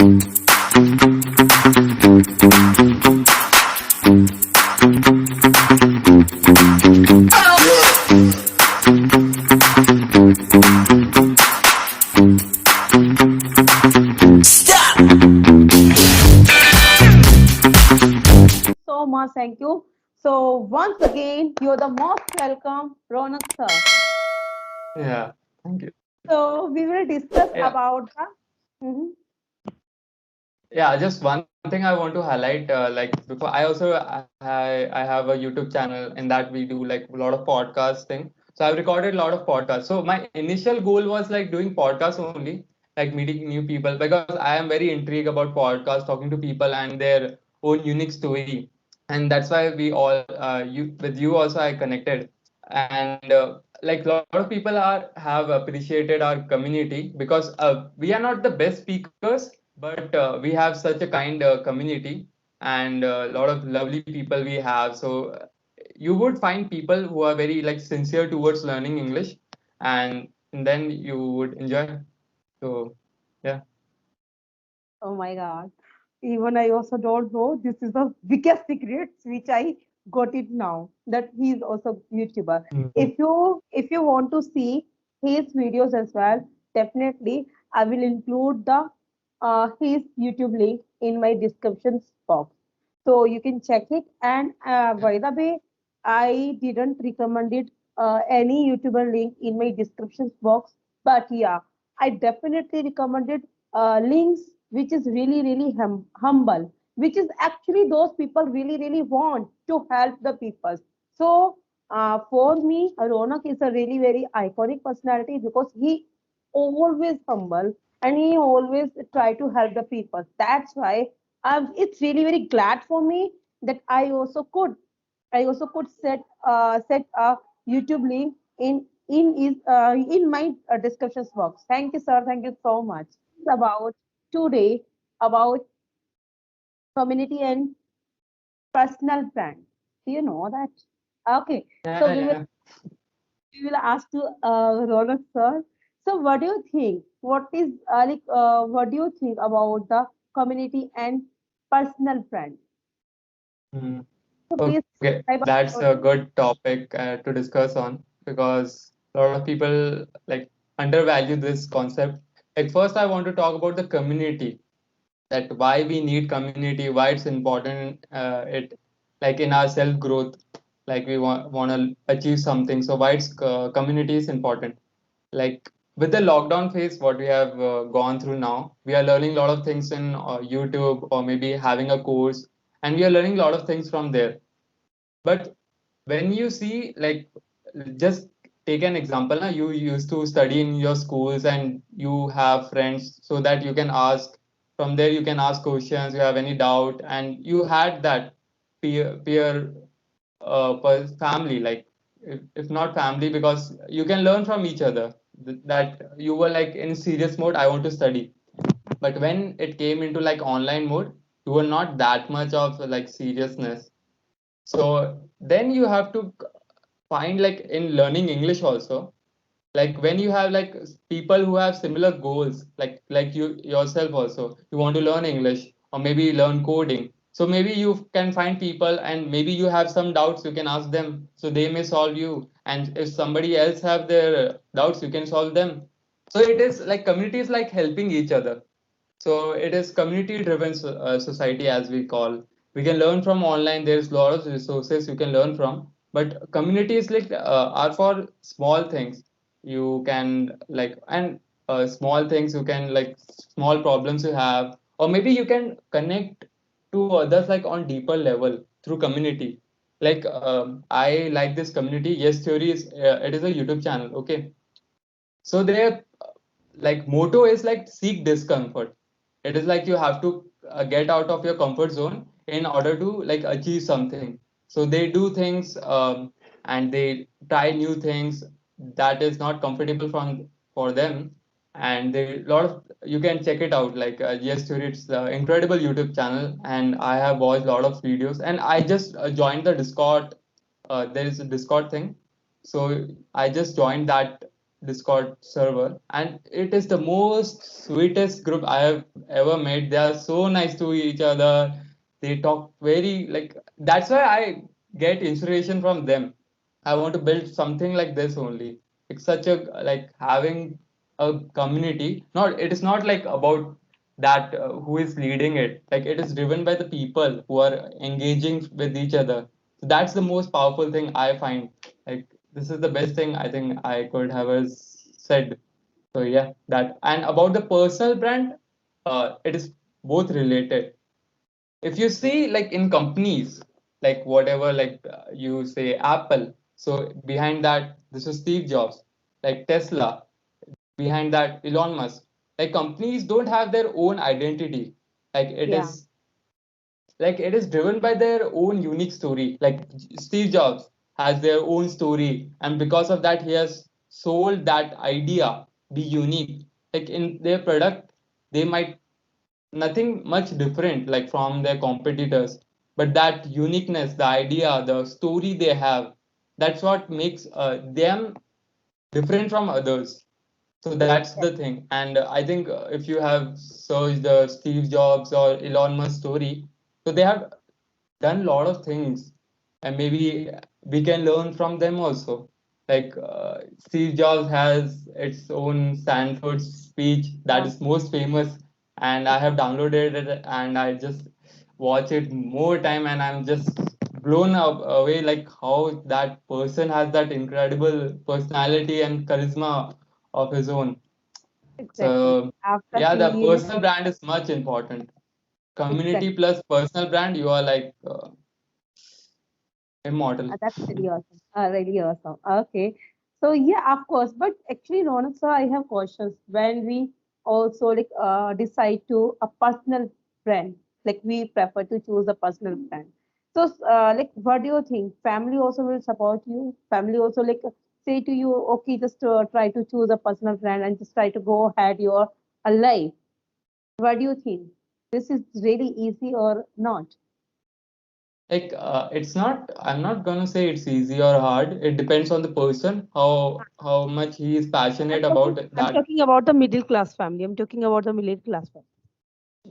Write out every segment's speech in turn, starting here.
So much, thank you. So once again, you're the most welcome, Ronak sir. Yeah, thank you. So we will discuss Yeah, about the. Mhm. yeah. Just one thing I want to highlight, like before, I have a YouTube channel in that we do like a lot of podcast thing. So I've recorded a lot of podcasts. So my initial goal was like doing podcasts only, like meeting new people because I am very intrigued about podcasts, talking to people and their own unique story, and that's why we all you with you also I connected, and like a lot of people are have appreciated our community because we are not the best speakers, but we have such a kind community and a lot of lovely people we have. So you would find people who are very like sincere towards learning English, and then you would enjoy. So yeah. Oh my God. Even I also don't know. This is the biggest secrets which I got it now. That he is also YouTuber. Mhm. If you want to see his videos as well, definitely I will include the his YouTube link in my description box. So you can check it. And by the way, I didn't recommend it any YouTuber link in my description box. But yeah, I definitely recommended links which is really really humble, which is actually those people really really want to help the people. So for me, Ronak is a really very iconic personality because he always humble and he always try to help the people. That's why it's really very glad for me that I also could set a YouTube link in my description box. Thank you, sir. Thank you so much. About today about community and personal brand. Do you know that? Okay, so Yeah, we will yeah. we will ask to Ronak sir. So, what do you think? What do you think about the community and personal brand? Mhm. So, please Okay, describe that's a about it. good topic to discuss on because a lot of people like undervalue this concept. Like first, I want to talk about the community, that why we need community, why it's important. It like in our self growth, like we want to achieve something. So why it's community is important. Like with the lockdown phase, what we have gone through now, we are learning a lot of things in YouTube or maybe having a course, and we are learning a lot of things from there. But when you see, like, just take an example. Now, you used to study in your schools and you have friends so that you can ask. From there, you can ask questions. You have any doubt, and you had that peer family. Like, if not family, because you can learn from each other. That you were like in serious mode. I want to study, but when it came into like online mode, you were not that much of like seriousness. So then you have to find like in learning English also, like when you have like people who have similar goals, like you yourself also, you want to learn English or maybe learn coding. So maybe you can find people and maybe you have some doubts, you can ask them, so they may solve you. And if somebody else have their doubts, you can solve them. So it is like community is like helping each other. So it is community driven society, as we call. We can learn from online. There's a lot of resources you can learn from, but communities like are for small things. You can like, and small things you can like, small problems you have, or maybe you can connect to others like on deeper level through community. Like I like this community. Yes Theory is it is a YouTube channel. Okay, so their like motto is like seek discomfort. It is like you have to get out of your comfort zone in order to like achieve something. So they do things, and they try new things that is not comfortable from for them. And they lot of, you can check it out like yes Theory, it's incredible YouTube channel, and I have watched a lot of videos, and I just joined the Discord. There is a Discord thing, so I just joined that Discord server, and it is the most sweetest group I have ever met. They are so nice to each other. They talk very like that's why I get inspiration from them. I want to build something like this only. It's such a like having a community. Not it is not like about that who is leading it. Like it is driven by the people who are engaging with each other. So that's the most powerful thing I find. Like this is the best thing I think I could have said. So yeah, that and about the personal brand, it is both related. If you see like in companies, like whatever, like you say Apple, so behind that, this is Steve Jobs, like Tesla, behind that, Elon Musk. Like companies don't have their own identity. Like Yeah, it is driven by their own unique story. Like Steve Jobs has their own story, and because of that, he has sold that idea be unique. Like in their product, they might nothing much different like from their competitors, but that uniqueness, the idea, the story they have, that's what makes them different from others. So that's the thing. And I think if you have searched the Steve Jobs or Elon Musk story, so they have done a lot of things, and maybe we can learn from them also. Like Steve Jobs has its own Stanford speech that yeah, is most famous, and I have downloaded it and I just watch it more time, and I'm just blown away like how that person has that incredible personality and charisma of his own. exactly. So After yeah, the seeing him, personal brand is much important. Community exactly. plus personal brand, you are like immortal. That's really awesome. Really awesome. Okay. So yeah, of course. But actually, Ronak sir, I have questions when we also like decide to a personal brand. Like we prefer to choose a personal brand. So like, what do you think? Family also will support you. Family also like say to you, okay, just try to choose a personal brand and just try to go ahead your life. What do you think? This is really easy or not? Like it's not. I'm not gonna say it's easy or hard. It depends on the person how much he is passionate about I'm that. talking about the middle class family. I'm talking about the middle class family.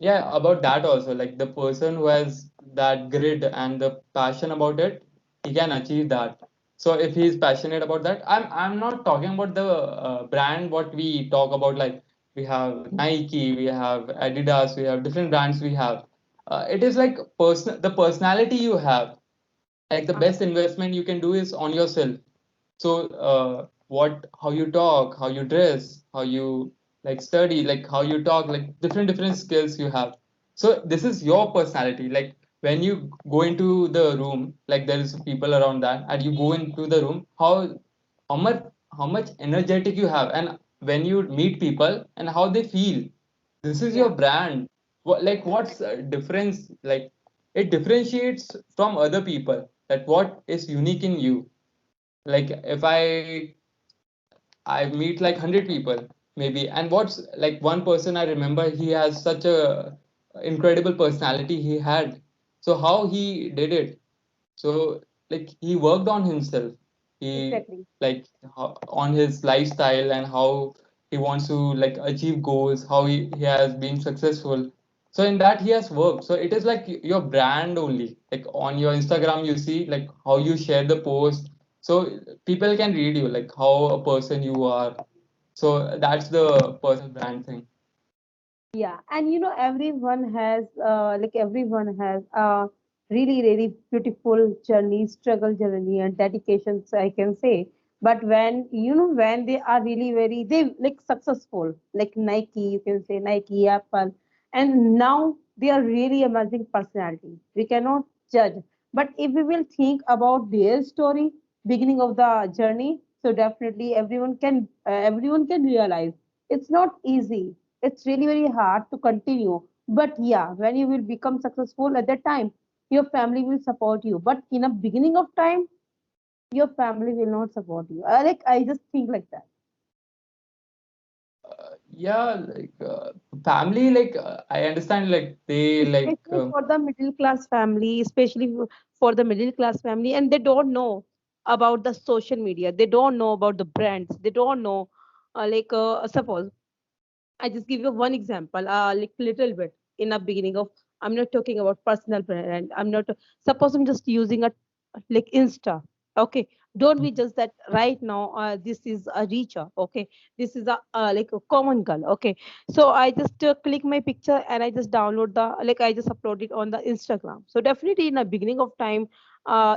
Yeah, about that also. Like the person who has that grit and the passion about it, he can achieve that. So if he is passionate about that, I'm not talking about the brand what we talk about. Like we have Nike, we have Adidas, we have different brands we have. It is like the personality you have. Like the best investment you can do is on yourself. So what how you talk, how you dress, how you like study, like how you talk, like different skills you have. So this is your personality. Like when you go into the room, like there is people around that, and you go into the room, how much how much energetic you have, and when you meet people and how they feel, this is your Yeah, brand. Like what's the difference? Like it differentiates from other people. That what is unique in you. Like if I meet like 100 people maybe, and what's like one person I remember, he has such a incredible personality he had. So how he did it? So like he worked on himself. He exactly. like on his lifestyle and how he wants to like achieve goals, how he has been successful. So in that he has worked. So it is like your brand only. Like on your Instagram you see like how you share the post. So people can read you like how a person you are. So that's the personal brand thing. Yeah, and everyone has a really, really beautiful journey, struggle journey, and dedications, I can say. But when they are really very, they like successful, like Nike, you can say Nike, Apple, and now they are really amazing personality. We cannot judge. But if we will think about their story, beginning of the journey, so definitely everyone can realize it's not easy, it's really very hard to continue. But yeah, when you will become successful at that time, your family will support you. But in a beginning of time, your family will not support you. I just think like that. Yeah, like family, like I understand, like they like Especially for the middle class family, for the middle class family, and they don't know about the social media. They don't know about the brands. They don't know. Suppose I just give you one example, like little bit in a beginning of. I'm not talking about personal brand. I'm not. Suppose I'm just using a like Insta. Okay, don't be just that right now. This is a reacher. Okay, this is a like a common girl. Okay, so I just click my picture and I just download the like I just upload it on the Instagram. So definitely in a beginning of time.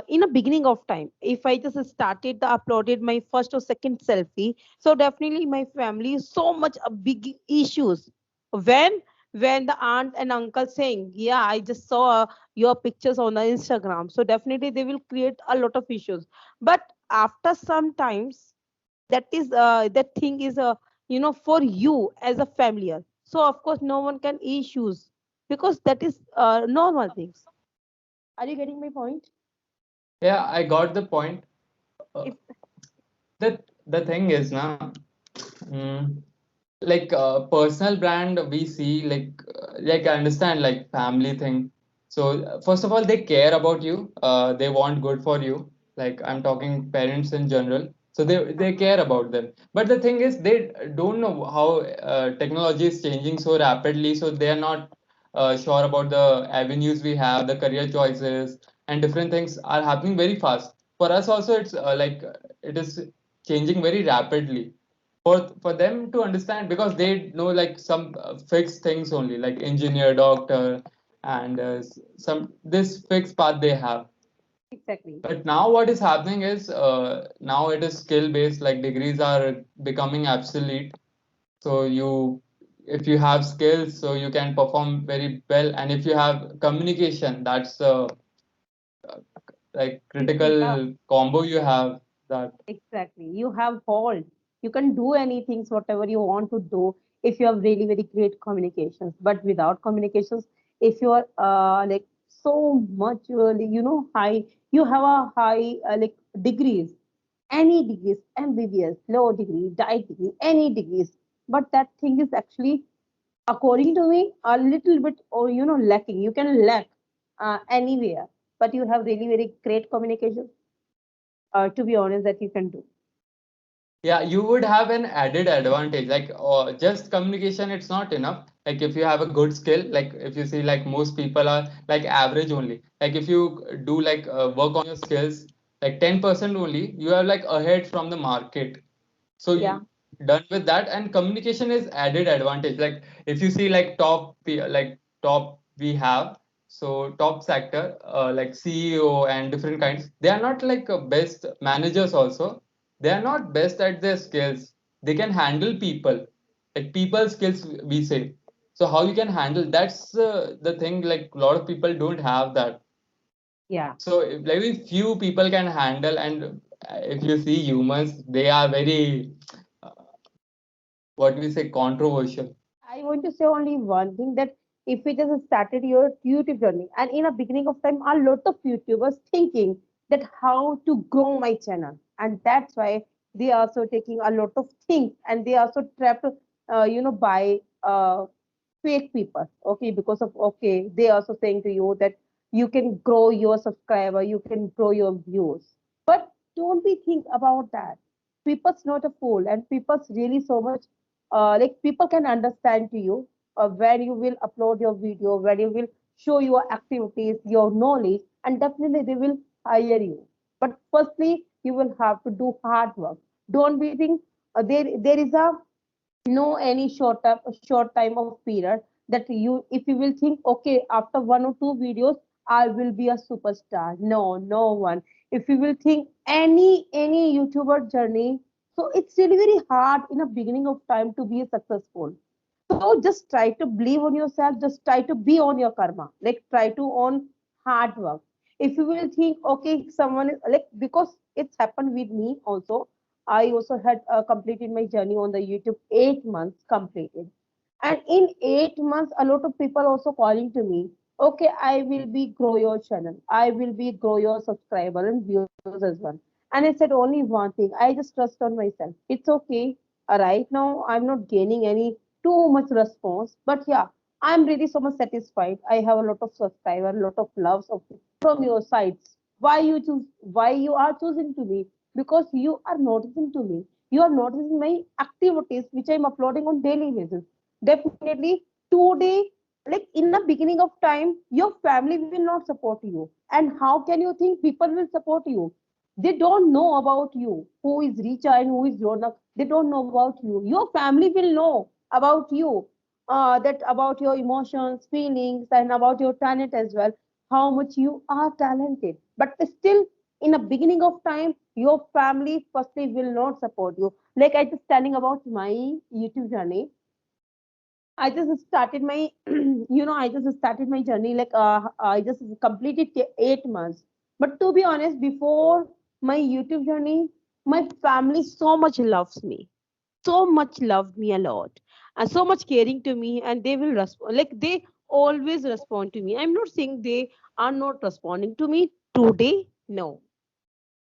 In a beginning of time, if I just started the uploaded my first or second selfie, so definitely my family is so much a big issues when the aunt and uncle saying, yeah, I just saw your pictures on the Instagram, so definitely they will create a lot of issues. But after some times, that is that thing is for you as a familiar, so of course no one can issues, because that is normal things. Are you getting my point? Yeah, I got the point. Uh, If the thing is now, mm, like personal brand we see like I understand like family thing. So first of all, they care about you. They want good for you. Like I'm talking parents in general. So they care about them. But the thing is, they don't know how technology is changing so rapidly. So they are not sure about the avenues we have, the career choices, and different things are happening very fast. For us also, it's it is changing very rapidly for them to understand, because they know like some fixed things only, like engineer, doctor, and some this fixed path they have. exactly. But now what is happening is now it is skill based, like degrees are becoming obsolete. So you, if you have skills, so you can perform very well, and if you have communication, that's like Yeah. critical combo you have, that. Exactly. You have hold. You can do anything, whatever you want to do, if you have really very great communications. But without communications, if you are like so much, high, you have a high like degrees, any degrees, MBBS, low degree, diet degree, any degrees. But that thing is actually, according to me, a little bit, or lacking. You can lack anywhere, but you have really very great communication. To be honest, that you can do. Yeah, you would have an added advantage. Like just communication, it's not enough. Like if you have a good skill, like if you see like most people are like average only. Like if you do like work on your skills, like 10% only, you are like ahead from the market. So Yeah. you done with that, and communication is added advantage. Like if you see like like top we have, so top sector like CEO and different kinds, they are not like best managers also. They are not best at their skills. They can handle people, like people skills we say. So how you can handle, that's the thing, like a lot of people don't have that. Yeah. So very few people can handle, and if you see humans, they are very uh, what we say, controversial. I want to say only one thing, that if you just started your YouTube journey, and in a beginning of time, a lot of YouTubers thinking that how to grow my channel, and that's why they are also taking a lot of things, and they also trapped, by fake people. Okay, because of, okay, they also saying to you that you can grow your subscriber, you can grow your views, but don't be think about that. People's not a fool, and people's really so much like people can understand to you where you will upload your video, where you will show your activities, your knowledge, and definitely they will hire you. But firstly, you will have to do hard work. Don't be think there is a no any short time of period that you, if you will think, okay, after one or two videos I will be a superstar. No, no one. If you will think any YouTuber journey, so it's really very hard in the beginning of time to be successful. So just try to believe on yourself, just try to be on your karma, like try to on hard work. If you will think, okay, someone is like, because it's happened with me also. I also had completed my journey on the YouTube 8 months completed. And in 8 months, a lot of people also calling to me, okay, I will be grow your channel. I will be grow your subscriber and viewers as well. And I said only one thing, I just trust on myself. It's okay. Right now, I'm not gaining any too much response, but yeah, I'm really so much satisfied. I have a lot of subscriber, a lot of loves of from your sides. Why you choose? Why you are choosing to me? Because you are noticing to me. You are noticing my activities which I'm uploading on daily basis. Definitely today, like in the beginning of time, your family will not support you. And how can you think people will support you? They don't know about you, who is Richa and who is Ronak. They don't know about you. Your family will know about you, that about your emotions, feelings, and about your talent as well. How much you are talented, but still, in the beginning of time, your family firstly will not support you. Like I just telling about my YouTube journey. I just started my, I just started my journey. Like I just completed 8 months. But to be honest, before my YouTube journey, my family so much loves me, so much loved me a lot, and so much caring to me, and they will respond. Like they always respond to me. I'm not saying they are not responding to me today. No,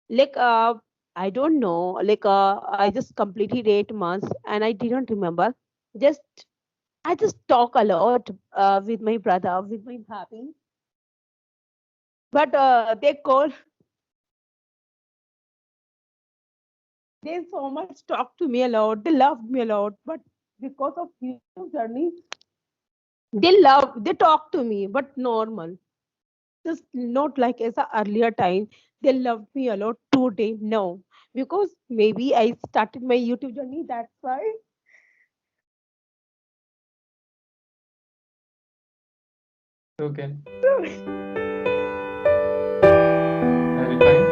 like I don't know. Like I just completed 8 months, and I didn't remember. Just I just talk a lot with my brother, with my happy. But they call, they so much talk to me a lot. They loved me a lot. But because of YouTube journey, they talk to me, but normal. Just not like as a earlier time. They loved me a lot today. No, because maybe I started my YouTube journey. That's why. Okay. Are you fine?